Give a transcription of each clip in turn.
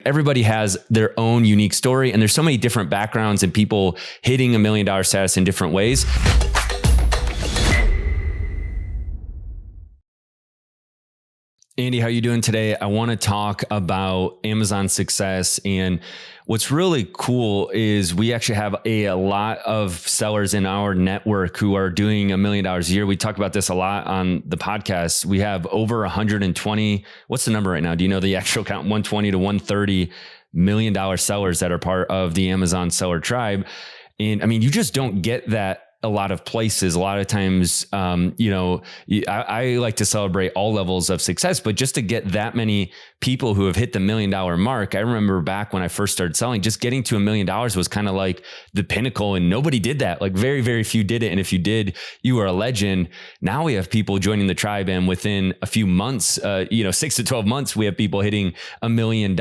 Everybody has their own unique story, and there's so many different backgrounds and people hitting $1 million status in different ways. Andy, how are you doing today? I want to talk about Amazon success. And what's really cool is we actually have a lot of sellers in our network who are doing $1 million a year. We talk about this a lot on the podcast. We have over 120. What's the number right now? Do you know the actual count? 120 to 130 $1 million sellers that are part of the Amazon seller tribe. And I mean, you just don't get that a lot of places. A lot of times, I like to celebrate all levels of success, but just to get that many people who have hit the $1 million mark, I remember back when I first started selling, just getting to $1 million was kind of like the pinnacle, and nobody did that. Like very, very few did it. And if you did, you were a legend. Now we have people joining the tribe, and within a few months, 6 to 12 months, we have people hitting $1 million.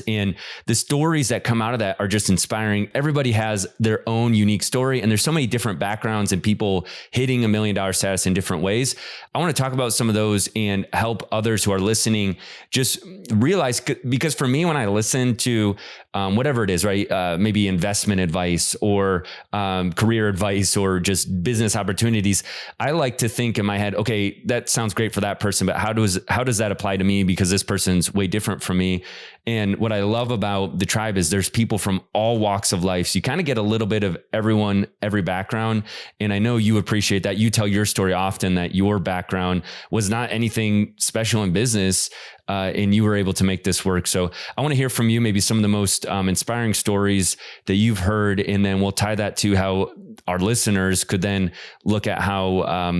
And the stories that come out of that are just inspiring. Everybody has their own unique story, and there's so many different backgrounds and people hitting $1 million status in different ways. I want to talk about some of those and help others who are listening just realize, because for me, when I listen to whatever it is, right? Maybe investment advice or career advice or just business opportunities, I like to think in my head, okay, that sounds great for that person, but how does that apply to me? Because this person's way different from me. And what I love about the tribe is there's people from all walks of life. So you kind of get a little bit of everyone, every background. And I know you appreciate that. You tell your story often that your background was not anything special in business, and you were able to make this work. So I want to hear from you, maybe some of the most inspiring stories that you've heard, and then we'll tie that to how our listeners could then look at how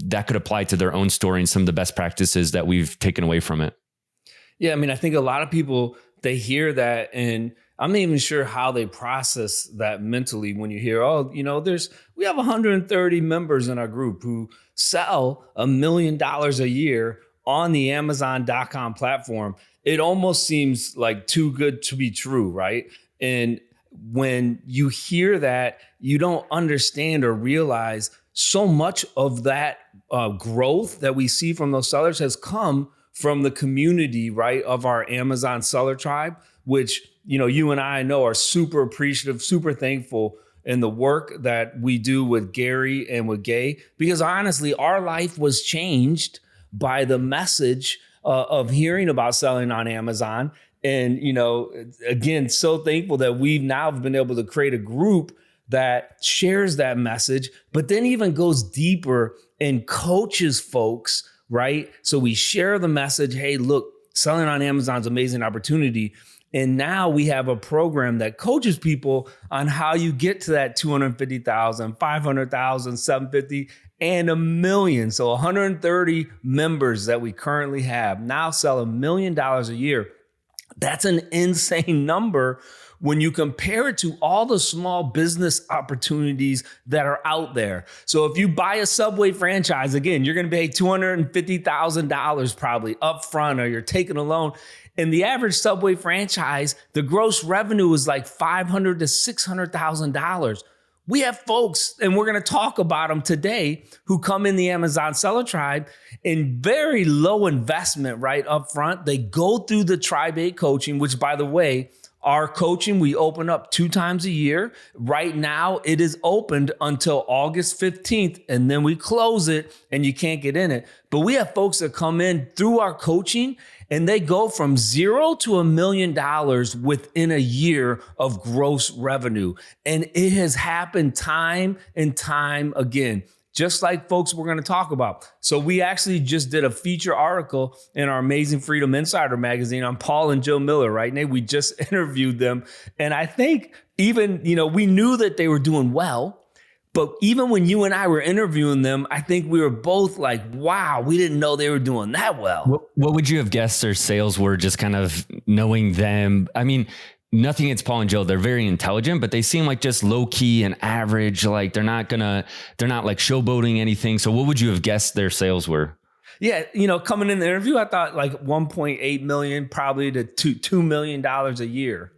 that could apply to their own story and some of the best practices that we've taken away from it. Yeah, I mean, I think a lot of people, they hear that, and I'm not even sure how they process that mentally when you hear, we have 130 members in our group who sell $1 million a year on the Amazon.com platform. It almost seems like too good to be true, right? And when you hear that, you don't understand or realize so much of that growth that we see from those sellers has come from the community, right, of our Amazon seller tribe, which, you and I know are super appreciative, super thankful in the work that we do with Gary and with Gay, because honestly, our life was changed by the message of hearing about selling on Amazon. And, again, so thankful that we've now been able to create a group that shares that message, but then even goes deeper and coaches folks, right? So we share the message, hey, look, selling on Amazon's an amazing opportunity. And now we have a program that coaches people on how you get to that 250,000, 500,000, 750, and $1 million. So 130 members that we currently have now sell $1 million a year. That's an insane number when you compare it to all the small business opportunities that are out there. So if you buy a Subway franchise, again, you're going to pay $250,000 probably upfront, or you're taking a loan. In the average Subway franchise, the gross revenue is like $500,000 to $600,000. We have folks, and we're going to talk about them today, who come in the Amazon seller tribe in very low investment right up front. They go through the Tribe 8 coaching, which, by the way, our coaching, we open up 2 times a year. Right now, it is opened until August 15th, and then we close it and you can't get in it. But we have folks that come in through our coaching, and they go from 0 to $1 million within a year of gross revenue. And it has happened time and time again, just like folks we're going to talk about. So we actually just did a feature article in our Amazing Freedom Insider magazine on Paul and Jill Miller, right? And we just interviewed them. And I think even, we knew that they were doing well. But even when you and I were interviewing them, I think we were both like, wow, we didn't know they were doing that well. What would you have guessed their sales were, just kind of knowing them? I mean, nothing against Paul and Jill. They're very intelligent, but they seem like just low key and average. Like they're not like showboating anything. So what would you have guessed their sales were? Yeah. Coming in the interview, I thought like 1.8 million, probably to $2 million a year.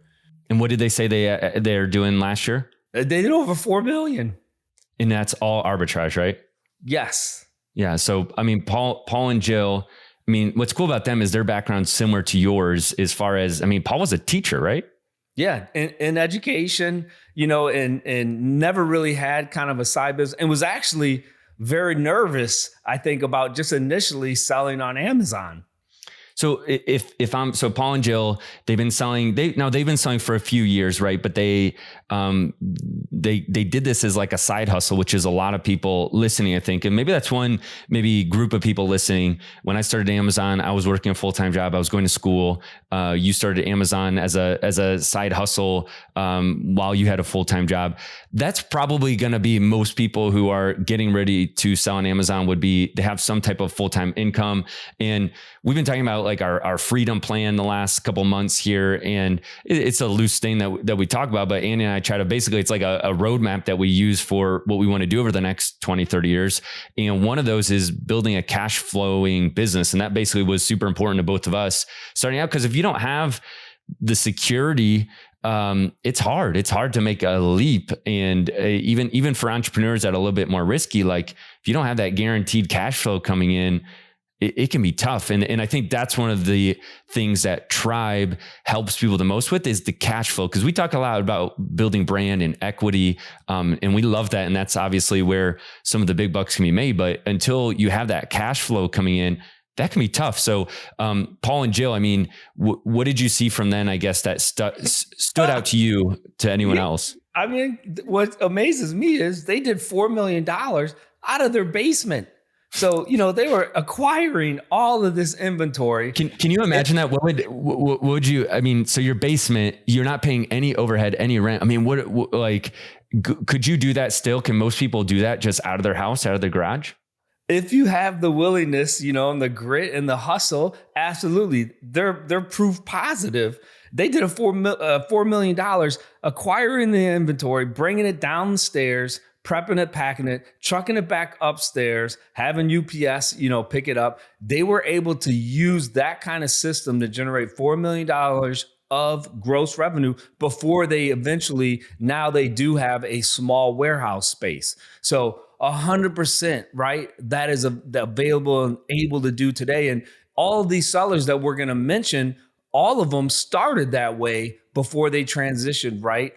And what did they say they're doing last year? They did over 4 million. And that's all arbitrage, right? Yes. Yeah. So, I mean, Paul and Jill, I mean, what's cool about them is their background's similar to yours as far as, I mean, Paul was a teacher, right? Yeah, in education, and never really had kind of a side business, and was actually very nervous, I think, about just initially selling on Amazon. So if I'm so Paul and Jill, they've been selling for a few years, right? But they did this as like a side hustle, which is a lot of people listening, I think. And maybe that's one maybe group of people listening. When I started Amazon, I was working a full-time job. I was going to school. You started Amazon as a side hustle while you had a full-time job. That's probably going to be most people who are getting ready to sell on Amazon would be to have some type of full-time income. And we've been talking about like our freedom plan the last couple months here. And it's a loose thing that we talk about, but Andy and I try to basically, it's like a roadmap that we use for what we want to do over the next 20, 30 years. And one of those is building a cash flowing business. And that basically was super important to both of us starting out. Because if you don't have the security, it's hard. It's hard to make a leap. And even for entrepreneurs that are a little bit more risky, like if you don't have that guaranteed cash flow coming in, it can be tough. And I think that's one of the things that Tribe helps people the most with is the cash flow. Cause we talk a lot about building brand and equity. And we love that. And that's obviously where some of the big bucks can be made. But until you have that cash flow coming in, that can be tough. So, Paul and Jill, I mean, what did you see from then, I guess, that stood out to you, to anyone else? I mean, what amazes me is they did $4 million out of their basement. So, they were acquiring all of this inventory. Can you imagine that? What would you, I mean, so your basement, you're not paying any overhead, any rent. I mean, could you do that still? Can most people do that just out of their house, out of their garage? If you have the willingness, and the grit and the hustle, absolutely. They're proof positive. They did $4 million acquiring the inventory, bringing it downstairs, prepping it, packing it, trucking it back upstairs, having UPS, pick it up. They were able to use that kind of system to generate $4 million of gross revenue before now they do have a small warehouse space. So 100%, right? That is available and able to do today. And all of these sellers that we're going to mention, all of them started that way before they transitioned, right?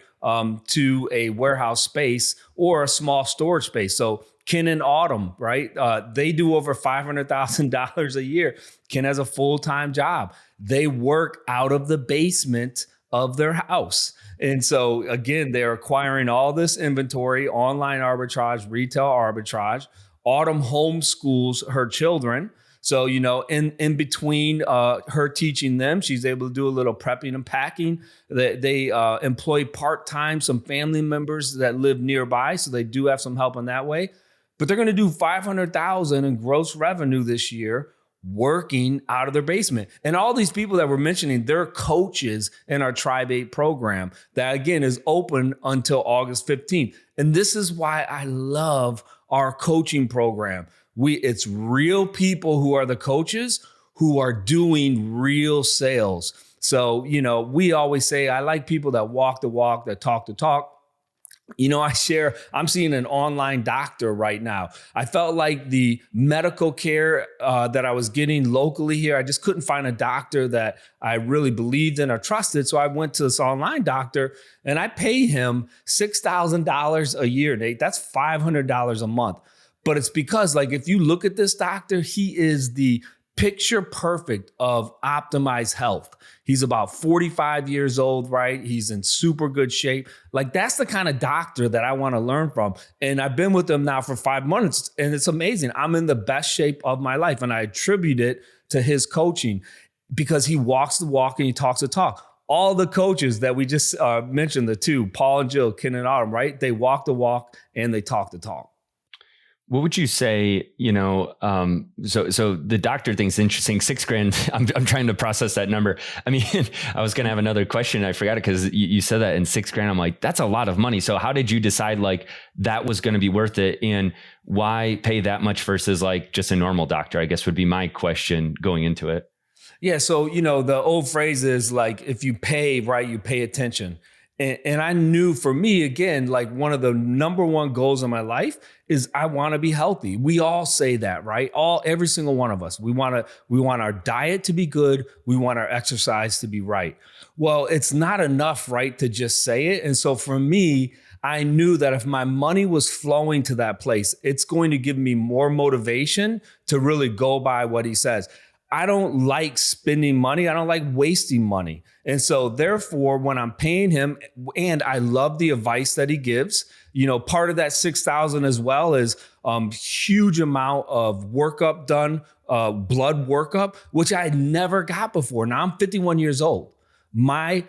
To a warehouse space or a small storage space. So Ken and Autumn, right? They do over $500,000 a year. Ken has a full-time job. They work out of the basement of their house. And so again, they're acquiring all this inventory, online arbitrage, retail arbitrage. Autumn homeschools her children. So, in between her teaching them, she's able to do a little prepping and packing. They employ part-time some family members that live nearby. So they do have some help in that way. But they're going to do $500,000 in gross revenue this year working out of their basement. And all these people that we're mentioning, they're coaches in our Tribe 8 program that, again, is open until August 15th. And this is why I love our coaching program. It's real people who are the coaches who are doing real sales. So, we always say, I like people that walk the walk, that talk the talk. I'm seeing an online doctor right now. I felt like the medical care that I was getting locally here, I just couldn't find a doctor that I really believed in or trusted. So I went to this online doctor and I pay him $6,000 a year, Nate. That's $500 a month. But it's because, if you look at this doctor, he is the picture perfect of optimized health. He's about 45 years old, right? He's in super good shape. That's the kind of doctor that I want to learn from. And I've been with him now for 5 months and it's amazing. I'm in the best shape of my life. And I attribute it to his coaching because he walks the walk and he talks the talk. All the coaches that we just mentioned, the two, Paul and Jill, Ken and Autumn, right? They walk the walk and they talk the talk. What would you say, so the doctor thing's interesting. $6,000. I'm trying to process that number. I mean, I was going to have another question. I forgot it because you said that in $6,000. I'm like, that's a lot of money. So how did you decide that was going to be worth it? And why pay that much versus just a normal doctor, I guess would be my question going into it. Yeah. So, the old phrase is if you pay, right, you pay attention. And I knew for me, again, like one of the number one goals in my life is I want to be healthy. We all say that, right? Every single one of us. We want our diet to be good. We want our exercise to be right. Well, it's not enough, right, to just say it. And so for me, I knew that if my money was flowing to that place, it's going to give me more motivation to really go by what he says. I don't like spending money. I don't like wasting money. And so therefore, when I'm paying him, and I love the advice that he gives, part of that 6,000 as well is huge amount of workup done, blood workup, which I never got before. Now I'm 51 years old. My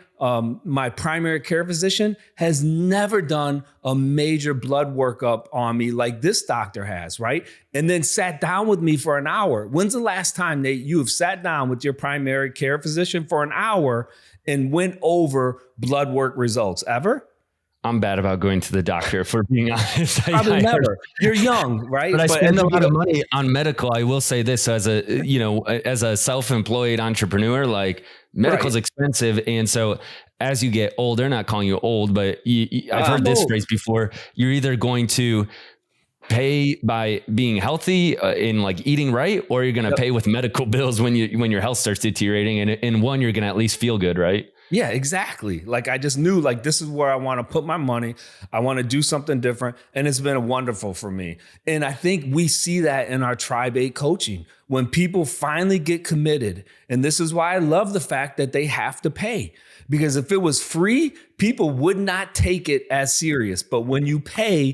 primary care physician has never done a major blood workup on me like this doctor has, right? And then sat down with me for an hour. When's the last time that you have sat down with your primary care physician for an hour and went over blood work results? Ever? I'm bad about going to the doctor, for being honest. Probably never. You're young, right? But I But spend as a you lot get of money on medical. I will say this as a self-employed entrepreneur, like medical's right. expensive. And so as you get older, not calling you old, but I've heard I'm this old. phrase before, you're either going to pay by being healthy in like eating right, or you're going to Yep. pay with medical bills when your health starts deteriorating. And in one, you're going to at least feel good, right? Yeah, exactly. Like I just knew like this is where I want to put my money. I want to do something different. And it's been wonderful for me. And I think we see that in our Tribe 8 coaching when people finally get committed. And this is why I love the fact that they have to pay. Because if it was free, people would not take it as serious. But when you pay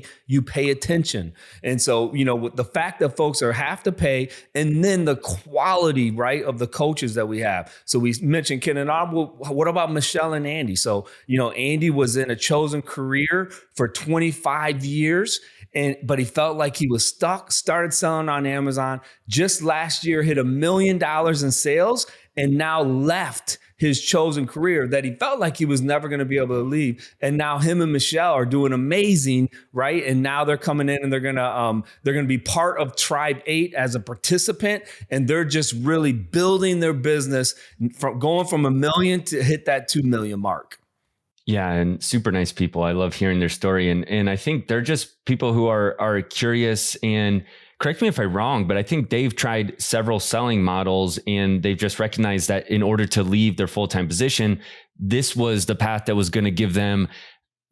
attention. And so, with the fact that folks have to pay, and then the quality, right, of the coaches that we have. So we mentioned Ken and I. What about Michelle and Andy? So, Andy was in a chosen career for 25 years. But he felt like he was stuck, started selling on Amazon. Just last year, hit $1 million in sales, and now left his chosen career that he felt like he was never going to be able to leave. And now him and Michelle are doing amazing, right? And now they're coming in and they're gonna be part of Tribe 8 as a participant, and they're just really building their business from going from 1 million to hit that 2 million mark. Yeah, and super nice people. I love hearing their story, and I think they're just people who are curious. And correct me if I'm wrong, but I think they've tried several selling models, and they've just recognized that in order to leave their full-time position, this was the path that was going to give them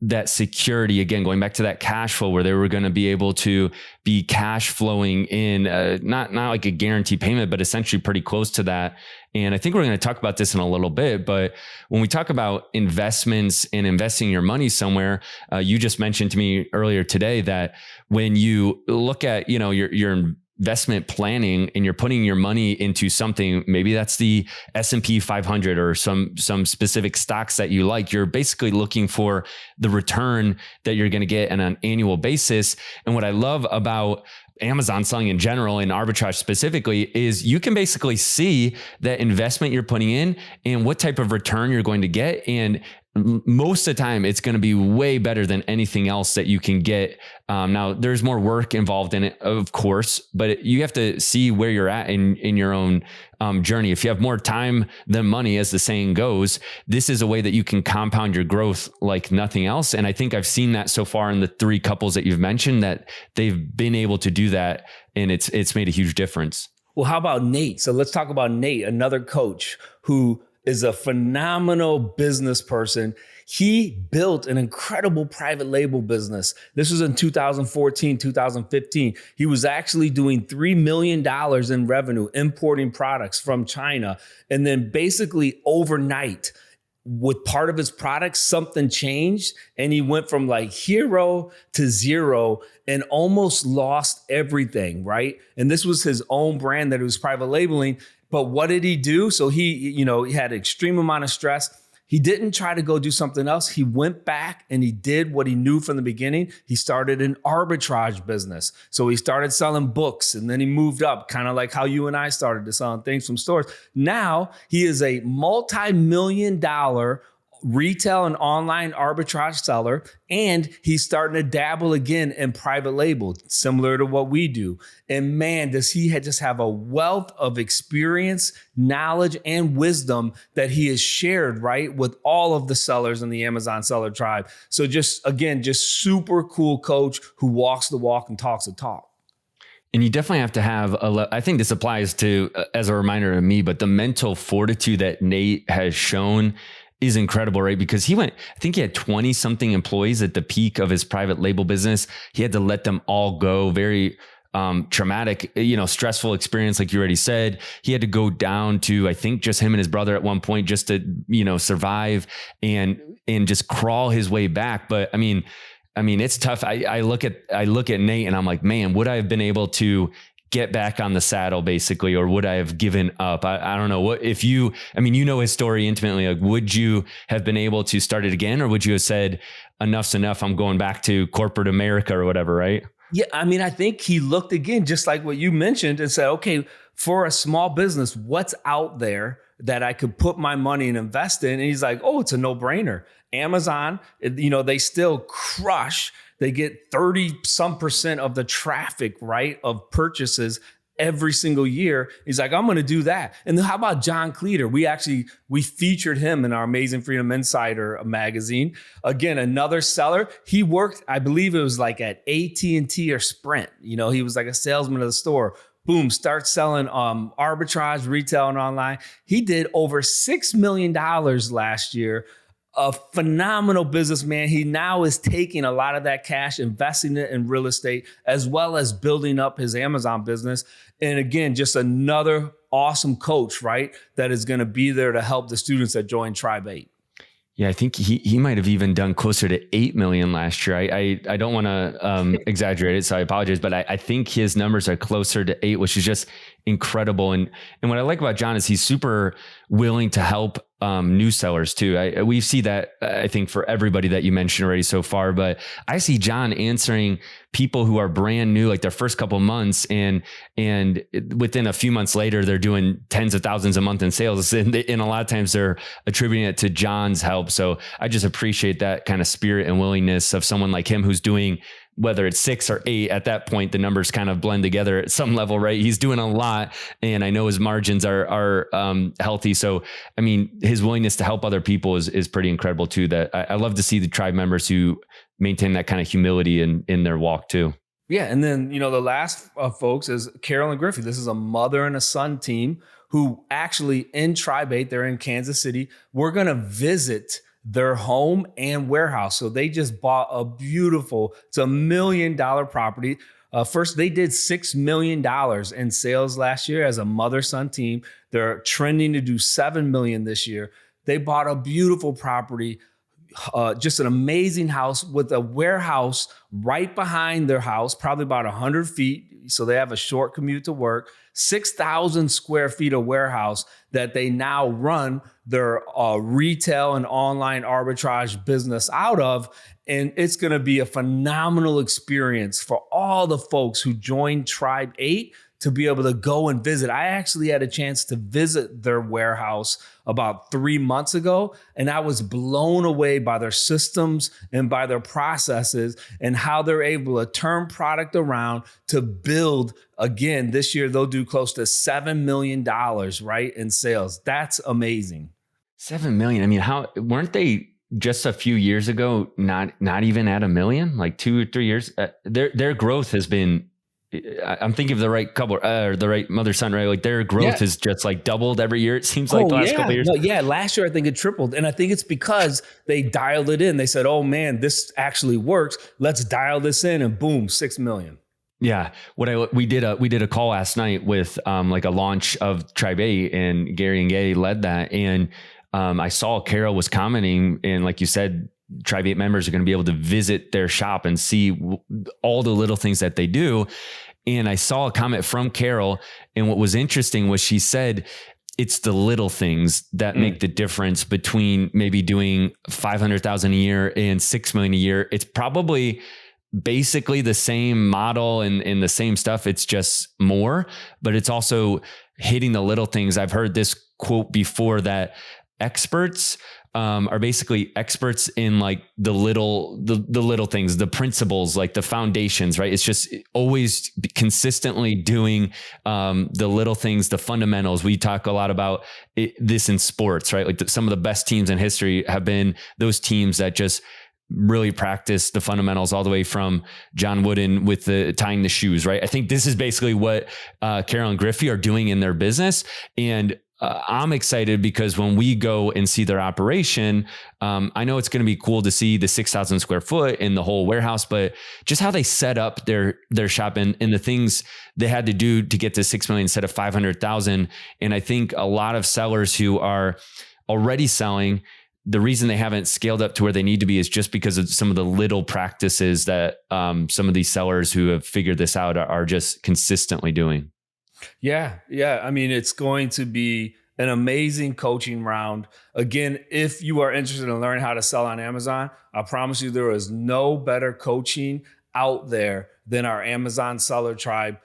that security, again, going back to that cash flow, where they were going to be able to be cash flowing in, not like a guaranteed payment, but essentially pretty close to that. And I think we're going to talk about this in a little bit, but when we talk about investments and investing your money somewhere, you just mentioned to me earlier today that when you look at, your investment planning and you're putting your money into something, maybe that's the S&P 500 or some specific stocks that you like, you're basically looking for the return that you're going to get on an annual basis. And what I love about Amazon selling in general and arbitrage specifically is you can basically see that investment you're putting in and what type of return you're going to get. And most of the time, it's going to be way better than anything else that you can get. Now, there's more work involved in it, of course, but you have to see where you're at in your own journey. If you have more time than money, as the saying goes, this is a way that you can compound your growth like nothing else. And I think I've seen that so far in the 3 couples that you've mentioned, that they've been able to do that, and it's made a huge difference. Well, how about Nate? So let's talk about Nate, another coach who is a phenomenal business person. He built an incredible private label business. This was in 2014, 2015. He was actually doing $3 million in revenue, importing products from China. And then basically overnight, with part of his products, something changed, and he went from like hero to zero and almost lost everything, right? And this was his own brand that he was private labeling. But what did he do? So he had an extreme amount of stress. He didn't try to go do something else. He went back and he did what he knew from the beginning. He started an arbitrage business. So he started selling books, and then he moved up, kind of like how you and I started to selling things from stores. Now he is a multi-million-dollar retail and online arbitrage seller, and he's starting to dabble again in private label, similar to what we do. And man, does he just have a wealth of experience, knowledge, and wisdom that he has shared, right, with all of the sellers in the Amazon Seller Tribe. So just, again, just super cool coach who walks the walk and talks the talk. And you definitely have to have I think this applies to, as a reminder to me, but the mental fortitude that Nate has shown is incredible, right? Because I think he had 20 something employees at the peak of his private label business. He had to let them all go. Very traumatic, stressful experience. Like you already said, he had to go down to, I think, just him and his brother at one point just to, survive and just crawl his way back. But I mean, it's tough. I look at Nate and I'm like, man, would I have been able to get back on the saddle basically, or would I have given up? I don't know what, if you, his story intimately, like, would you have been able to start it again? Or would you have said, enough's enough, I'm going back to corporate America or whatever, right? Yeah. I think he looked again, just like what you mentioned, and said, okay, for a small business, what's out there that I could put my money and invest in? And he's like, oh, it's a no-brainer. Amazon, they still crush. They get 30% of the traffic, right, of purchases every single year. He's like, I'm going to do that. And then how about John Cleater? We featured him in our Amazing Freedom Insider magazine. Again, another seller. He worked, I believe it was like at AT&T or Sprint. He was like a salesman of the store. Boom, start selling arbitrage, retail, and online. He did over $6 million last year. A phenomenal businessman. He now is taking a lot of that cash, investing it in real estate, as well as building up his Amazon business. And again, just another awesome coach, right? That is going to be there to help the students that join Tribe 8. Yeah, I think he might have even done closer to 8 million last year. I don't want to exaggerate it, so I apologize, but I think his numbers are closer to 8, which is just incredible. And what I like about John is he's super willing to help new sellers too. We see that, I think, for everybody that you mentioned already so far, but I see John answering people who are brand new, like their first couple of months, and within a few months later, they're doing tens of thousands a month in sales. And a lot of times they're attributing it to John's help. So I just appreciate that kind of spirit and willingness of someone like him who's doing, whether it's 6 or 8, at that point, the numbers kind of blend together at some level, right? He's doing a lot, and I know his margins are healthy. So, his willingness to help other people is pretty incredible too. That I love to see the tribe members who maintain that kind of humility in their walk too. Yeah. And then, the last folks is Carol and Griffey. This is a mother and a son team who actually in Tribe 8, they're in Kansas City. We're going to visit their home and warehouse. So they just bought it's $1 million property. First, they did $6 million in sales last year as a mother-son team. They're trending to do $7 million this year. They bought a beautiful property, just an amazing house with a warehouse right behind their house, probably about 100 feet. So they have a short commute to work, 6,000 square feet of warehouse that they now run their retail and online arbitrage business out of. And it's going to be a phenomenal experience for all the folks who join Tribe 8 to be able to go and visit. I actually had a chance to visit their warehouse about 3 months ago, and I was blown away by their systems and by their processes and how they're able to turn product around to build. Again, this year they'll do close to $7 million, right, in sales. That's amazing. 7 million. How weren't they just a few years ago not even at 1 million, like 2 or 3 years? Their growth has been, I'm thinking of the right couple, or the right mother son, right? Like their growth has just like doubled every year. It seems like the last couple of years. No, yeah. Last year, I think it tripled. And I think it's because they dialed it in. They said, oh man, this actually works. Let's dial this in, and boom, 6 million. Yeah. We did a call last night with like a launch of Tribe 8, and Gary and Gay led that. And I saw Carol was commenting, and like you said, Tribe 8 members are going to be able to visit their shop and see all the little things that they do. And I saw a comment from Carol, and what was interesting was she said, it's the little things that make the difference between maybe doing 500,000 a year and 6 million a year. It's probably basically the same model and the same stuff. It's just more, but it's also hitting the little things. I've heard this quote before, that experts are basically experts in like the little things, the principles, like the foundations, right? It's just always consistently doing the little things, the fundamentals. We talk a lot about this in sports, right? Like some of the best teams in history have been those teams that just really practice the fundamentals, all the way from John Wooden with the tying the shoes, right? I think this is basically what Carol and Griffey are doing in their business. And I'm excited because when we go and see their operation, I know it's going to be cool to see the 6,000 square foot and the whole warehouse, but just how they set up their shop and the things they had to do to get to 6 million instead of 500,000. And I think a lot of sellers who are already selling, the reason they haven't scaled up to where they need to be is just because of some of the little practices that some of these sellers who have figured this out are just consistently doing. Yeah. Yeah. I mean, it's going to be an amazing coaching round. Again, if you are interested in learning how to sell on Amazon, I promise you there is no better coaching out there than our Amazon Seller Tribe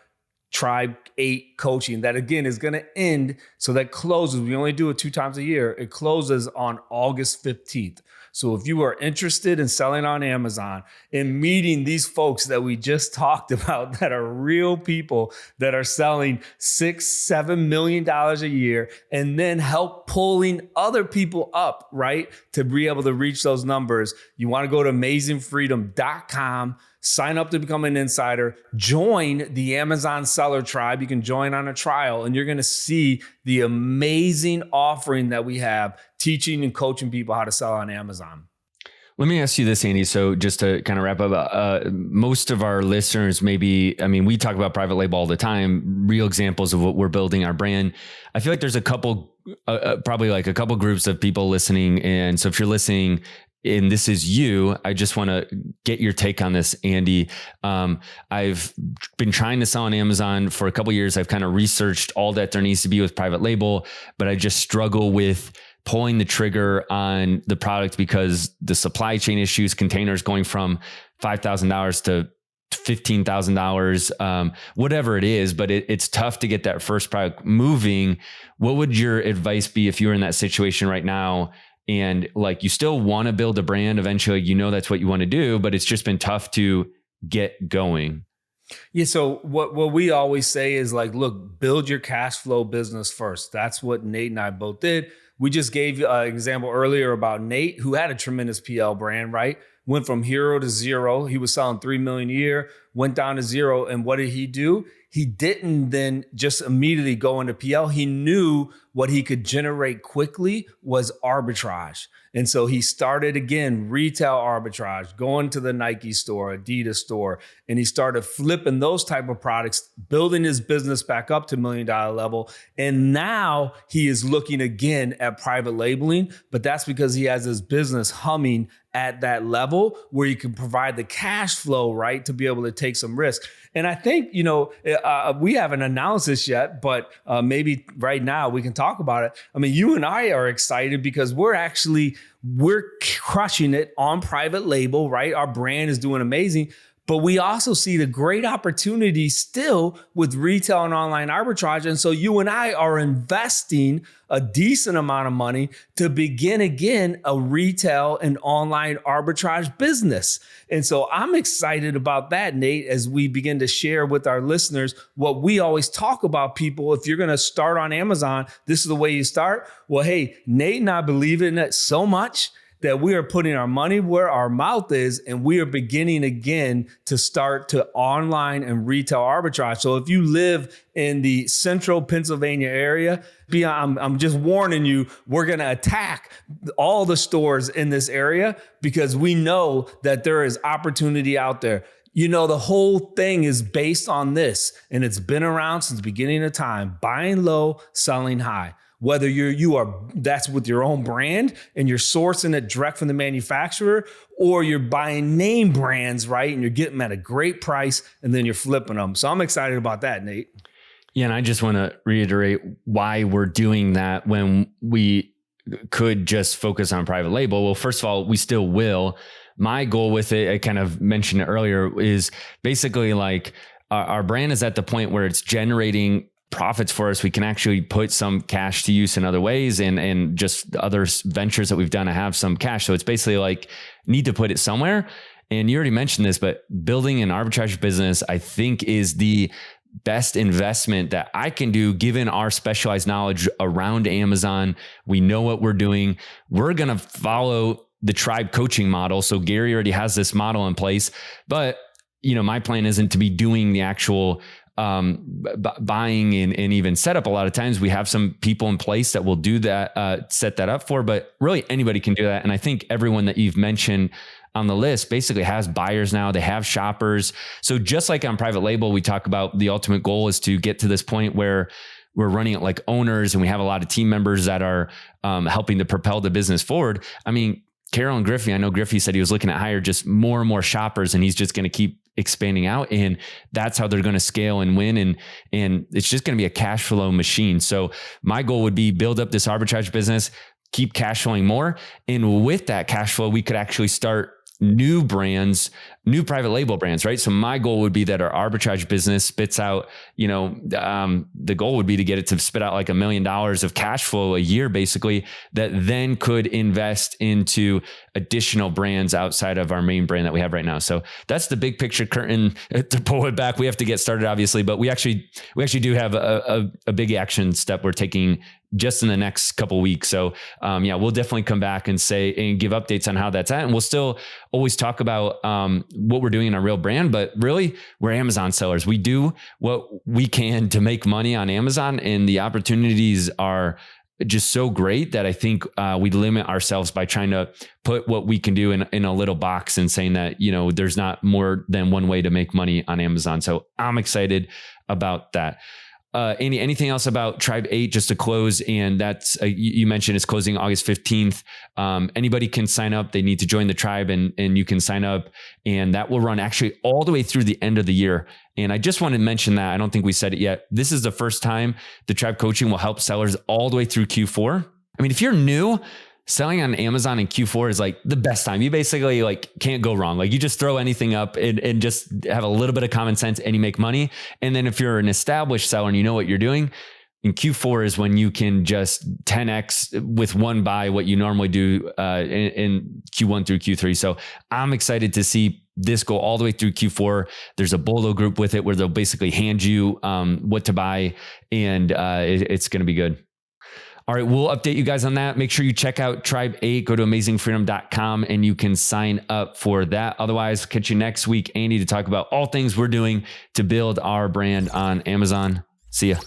8 coaching that again is going to end. So that closes. We only do it 2 times a year. It closes on August 15th. So if you are interested in selling on Amazon and meeting these folks that we just talked about that are real people that are selling $6-7 million a year and then help pulling other people up, right, to be able to reach those numbers, you want to go to amazingfreedom.com. Sign up to become an insider, join the Amazon Seller Tribe. You can join on a trial and you're going to see the amazing offering that we have teaching and coaching people how to sell on Amazon. Let me ask you this, Andy. So just to kind of wrap up, most of our listeners, maybe, I mean, we talk about private label all the time, real examples of what we're building our brand. I feel like there's a couple, probably like a couple groups of people listening. And so if you're listening, and this is you, I just want to get your take on this, Andy. I've been trying to sell on Amazon for a couple of years. I've kind of researched all that there needs to be with private label, but I just struggle with pulling the trigger on the product because the supply chain issues, containers going from $5,000 to $15,000, whatever it is, but it's tough to get that first product moving. What would your advice be if you were in that situation right now? And like, you still want to build a brand eventually, you know, that's what you want to do, but it's just been tough to get going. Yeah. So what we always say is like, look, build your cash flow business first. That's what Nate and I both did. We just gave you an example earlier about Nate, who had a tremendous PL brand, right? Went from hero to zero. He was selling 3 million a year, went down to zero. And what did he do? He didn't then just immediately go into PL. He knew what he could generate quickly was arbitrage. And so he started again, retail arbitrage, going to the Nike store, Adidas store, and he started flipping those type of products, building his business back up to $1 million level. And now he is looking again at private labeling, but that's because he has his business humming at that level where you can provide the cash flow, right, to be able to take some risk. And I think, you know, we haven't announced this yet, but maybe right now we can talk about it. I mean, you and I are excited because we're crushing it on private label, right? Our brand is doing amazing. But we also see the great opportunity still with retail and online arbitrage. And so you and I are investing a decent amount of money to begin again a retail and online arbitrage business. And so I'm excited about that, Nate, as we begin to share with our listeners what we always talk about. People, if you're going to start on Amazon, this is the way you start. Well, hey, Nate and I believe in it so much that we are putting our money where our mouth is, and we are beginning again to start to online and retail arbitrage. So if you live in the central Pennsylvania area, I'm just warning you, we're going to attack all the stores in this area because we know that there is opportunity out there. You know, the whole thing is based on this, and it's been around since the beginning of time, buying low, selling high. Whether that's with your own brand and you're sourcing it direct from the manufacturer, or you're buying name brands, right? And you're getting them at a great price and then you're flipping them. So I'm excited about that, Nate. Yeah. And I just want to reiterate why we're doing that when we could just focus on private label. Well, first of all, we still will. My goal with it, I kind of mentioned it earlier, is basically like our brand is at the point where it's generating profits for us, we can actually put some cash to use in other ways, and just other ventures that we've done to have some cash. So it's basically like need to put it somewhere. And you already mentioned this, but building an arbitrage business, I think, is the best investment that I can do given our specialized knowledge around Amazon. We know what we're doing. We're going to follow the tribe coaching model. So Gary already has this model in place, but my plan isn't to be doing the actual buying and even setup. A lot of times we have some people in place that will do that, set that up for, but really anybody can do that. And I think everyone that you've mentioned on the list basically has buyers now. They have shoppers. So just like on private label, we talk about the ultimate goal is to get to this point where we're running it like owners and we have a lot of team members that are helping to propel the business forward. I mean, Carol and Griffey, I know Griffey said he was looking at hire just more and more shoppers, and he's just going to keep expanding out, and that's how they're going to scale and win. And it's just going to be a cash flow machine. So my goal would be build up this arbitrage business, keep cash flowing more. And with that cash flow, we could actually start new brands, new private label brands, right? So my goal would be that our arbitrage business spits out, the goal would be to get it to spit out like $1 million of cash flow a year, basically, that then could invest into additional brands outside of our main brand that we have right now. So that's the big picture curtain. To pull it back, we have to get started, obviously, but we actually do have a big action step we're taking just in the next couple of weeks. So we'll definitely come back and give updates on how that's at. And we'll still always talk about what we're doing in our real brand, but really we're Amazon sellers. We do what we can to make money on Amazon, and the opportunities are just so great that I think we limit ourselves by trying to put what we can do in a little box and saying that, there's not more than one way to make money on Amazon. So I'm excited about that. Andy, anything else about Tribe 8 just to close? And that's, you mentioned it's closing August 15th. Anybody can sign up. They need to join the tribe, and you can sign up, and that will run actually all the way through the end of the year. And I just wanted to mention that. I don't think we said it yet. This is the first time the tribe coaching will help sellers all the way through Q4. I mean, if you're new, selling on Amazon in Q4 is like the best time. You basically can't go wrong. Like you just throw anything up and just have a little bit of common sense and you make money. And then if you're an established seller and you know what you're doing, in Q4 is when you can just 10x with one buy what you normally do in Q1 through Q3. So I'm excited to see this go all the way through Q4. There's a Bolo group with it where they'll basically hand you what to buy, and it's going to be good. All right, we'll update you guys on that. Make sure you check out Tribe 8. Go to amazingfreedom.com and you can sign up for that. Otherwise, catch you next week, Andy, to talk about all things we're doing to build our brand on Amazon. See ya.